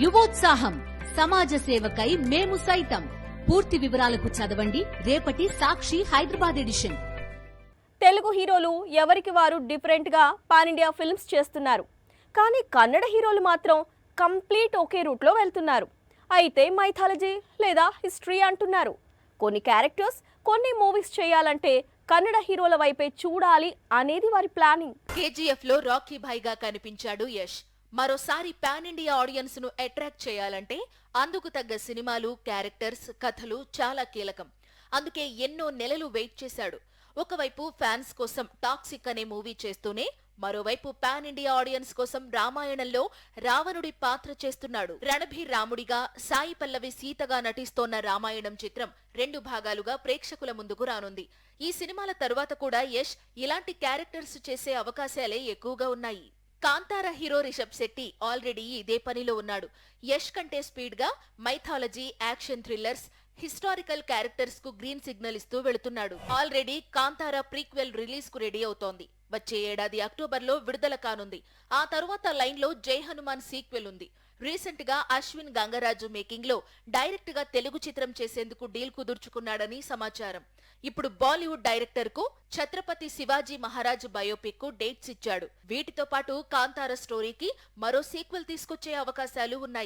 యువోత్సాహం సమాజ సేవకై మేము సైతం. పూర్తి వివరాలకు చదవండి రేపటి సాక్షి హైదరాబాద్ ఎడిషన్. తెలుగు హీరోలు ఎవరికి వారు డిఫరెంట్ గా పాన్ ఇండియా ఫిల్మ్స్ చేస్తున్నారు. కానీ కన్నడ హీరోలు మాత్రం కంప్లీట్ ఒకే రూట్ లో వెళ్తున్నారు. అయితే మైథాలజీ లేదా హిస్టరీ అంటున్నారు. కొన్ని క్యారెక్టర్స్ కొన్ని మూవీస్ చేయాలంటే కన్నడ హీరోల వైపే చూడాలి అనేది వారి ప్లానింగ్. కేజీఎఫ్ లో రాకీ భాయ్గా కనిపించాడు యష్. మరోసారి పాన్ ఇండియా ఆడియన్స్ ను అట్రాక్ట్ చేయాలంటే అందుకు తగ్గ సినిమాలు, క్యారెక్టర్స్, కథలు చాలా కీలకం. అందుకే ఎన్నో నెలలు వెయిట్ చేశాడు. ఒకవైపు ఫ్యాన్స్ కోసం టాక్సిక్ అనే మూవీ చేస్తూనే మరోవైపు పాన్ ఇండియా ఆడియన్స్ కోసం రామాయణంలో రావణుడి పాత్ర చేస్తున్నాడు. రణబీర్ రాముడిగా, సాయి పల్లవి సీతగా నటిస్తోన్న రామాయణం చిత్రం 2 భాగాలుగా ప్రేక్షకుల ముందుకు రానుంది. ఈ సినిమాల తరువాత కూడా యష్ ఇలాంటి క్యారెక్టర్స్ చేసే అవకాశాలే ఎక్కువగా ఉన్నాయి. కాంతార హీరో రిషబ్ శెట్టి ఆల్రెడీ ఇదే పనిలో ఉన్నాడు. యష్ కంటే స్పీడ్ గా mythology, action thrillers, historical characters కు గ్రీన్ సిగ్నల్ ఇస్తూ వెళుతున్నాడు. ఆల్రెడీ కాంతార ప్రీక్వెల్ రిలీజ్ కు రెడీ అవుతోంది. వచ్చే ఏడాది అక్టోబర్లో విడుదల కానుంది. ఆ తరువాత లైన్ లో జై హనుమాన్ సీక్వెల్ ఉంది. రీసెంట్ గా అశ్విన్ గంగరాజు మేకింగ్ లో డైరెక్ట్ గా తెలుగు చిత్రం చేసేందుకు డీల్ కుదుర్చుకున్నాడని సమాచారం. ఇప్పుడు బాలీవుడ్ డైరెక్టర్ కు ఛత్రపతి శివాజీ మహారాజ్ బయోపిక్ కు డేట్స్ ఇచ్చాడు. వీటితో పాటు కాంతార స్టోరీకి మరో సీక్వెల్ తీసుకొచ్చే అవకాశాలు ఉన్నాయి.